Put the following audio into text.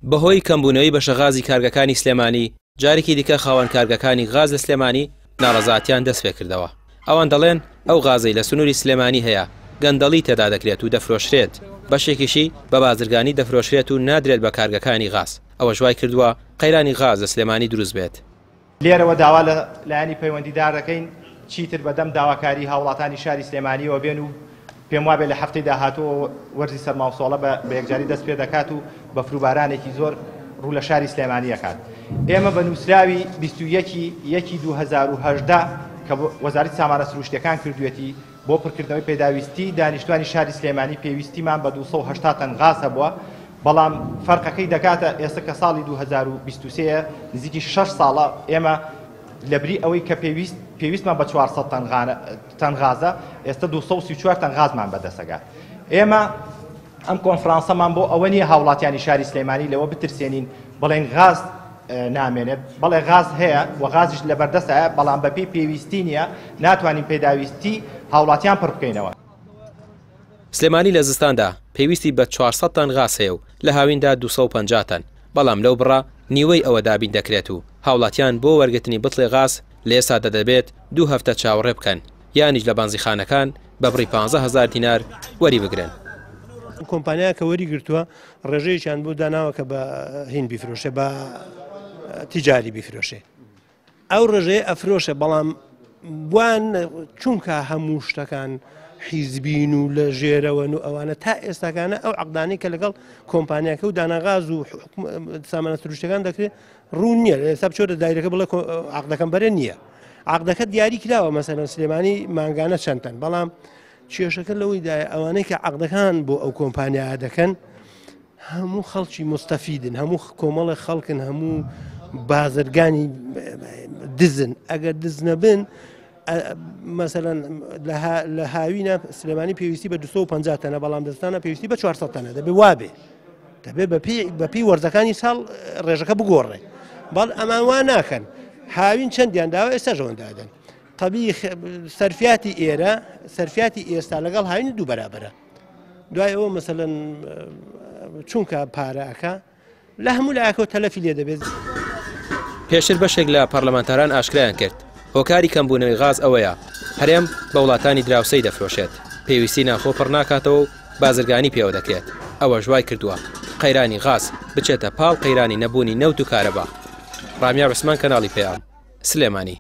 بەهۆی کەمبوونەوەی بەشەغازی کارگەکانی سلێمانی جارێکی دیکە خاوەن کارگەکانی غاز لە سلێمانی ناڕەزاتیان دەست پێ کردەوە. ئەوان دەڵێن ئەو غازەی لە سنووری سلێمانی هەیە گەندەڵی تێدا دەکرێت و دەفرۆشرێت، بەشێکیشی بە بازرگانی دەفرۆشرێت و نادرێت بە کارگەکانی غاز. ئەوە ژوای کردووە قەیرانی غاز لە سلێمانی دروست بێت. لێرەوە داوا لە لایەنی پەیوەندیدار دەکەین چیتر بەدەم داواکاری هاوڵاتانی شاری سلێمانیەوە بێن و پێم وابێ لە هەفتەی داهاتوو وەرزی سەرماوسۆڵە بە یەکجاری دەست پێ دەکات و بە فروبارانێکی زۆر ڕوو لە شاری سلێمانی دەکات. ئێمە بە نووسراوی 21/2018 کە وەزارەتی سامانە سروشتیەکان کردوێتی بۆ پڕکردنەوەی پێداویستی دانیشتوانی شاری سلێمانی پێویستیمان بە 280 تەن غاز هەبووە، بەڵام فەرقەکەی دەکاتە ئێستا کە ساڵی 2023 نزیکی 6 ساڵە ئێمە لەبری ئەوەی کە پێویستمان بە 400 تەن غازە ئێستا 234 تەن غازمان بەدەستەگات. ئێمە ئەم کۆنفرانسەمان بۆ ئەوە نییە هاوڵاتیانی شاری سلێمانی لەوە بترسێنین بڵێن غاز نامێنێت، بەڵێ غاز هەیە و غازیش لەبەردەستە، بەڵام بەپێی پێویستی نییە ناتوانین پێداویستی هاوڵاتیان پڕ بکەینەوە. سلێمانی لە زستاندا پێویستی بە 400 تەن غاز هەیە و لە هاویندا 250 تەن، بەڵام لەو بڕا نیوەی ئەوە دابین دەکرێت و هاوڵاتیان بۆ وەرگرتنی بتڵێ غاز لە ئێستا دەدەبێت 2 هەفتە چاوەڕێ بکەن یانیش لە بانزیخانەکان بە بڕی 15,000 دینار وەری بگرن. کۆمپانیا کە وەری گرتووە ڕێژەیەکیان بۆ داناوە کە بە هین بیفرۆشێ بە تیجاری بیفرۆشێ. ئەو ڕێژەیە ئەفرۆشە، بەڵام وان چونکە هەموو شتەکان حیزبین و لە ژێرەوەن و ئەوانە تا ئێستاکانە ئەو عقدانەی کە لەگەڵ کۆمپانیاکە و داناغاز و سامانە سروشتەکان دەکرێت ڕوون نییە. ئێستا بچۆتە دایرەکە بڵێ عقدەکەم بەرە نییە. عقدەکە دیاری کراوە مەسەلەن سلێمانی مانگانە چەندتەن، بەڵام کێشەکە لەوەیدایە ئەوانەی کە عقدەکان بۆ ئەو کۆمپانیا دەکەن هەموو خەڵکی مستەفیدن، هەموو کۆمەڵی خەڵکن، هەموو بازرگانی دزن. ئەگەر دز نەبن مەسەلەن لە هاوینە سلێمانی پێویستی بە 250 تەنە، بەڵام دەستانە پێویستی بە 400 تەنە دەبێ وابێ، دەبێت بەپی وەرزەکانی ساڵ ڕێژەکە بگۆڕێ. بەڵ ئەمان وا ناکەن. هاوین چەندیان داوە ئێستا ژەوەندادەن. طبیعی سەرفیاتی ئێرە سەرفیاتی ئێستا لەگەڵ هاوین دوو بەرابەرە. دوای ئەوە مەسەلەن چونکە پارەکە لە هەموو لایەکەوە تەلەفی لێ دەبێت. پێشتر بەشێک لە پەرلەمانتاران ئاشکرایان کرد هۆکاری کەمبوونەوەی غاز ئەوەیە هەرێم بە وڵاتانی دراوسەی دەفرۆشێت، پێویستی ناخۆ پڕ ناکاتەوە و بازرگانی پێوە دەکرێت. ئەوە ژوای کردووە قەیرانی غاز بچێتە پاڵ قەیرانی نەبوونی نەوت و کارەبا. ڕامیا عوسمان، کەناڵی پێیام، سلێمانی.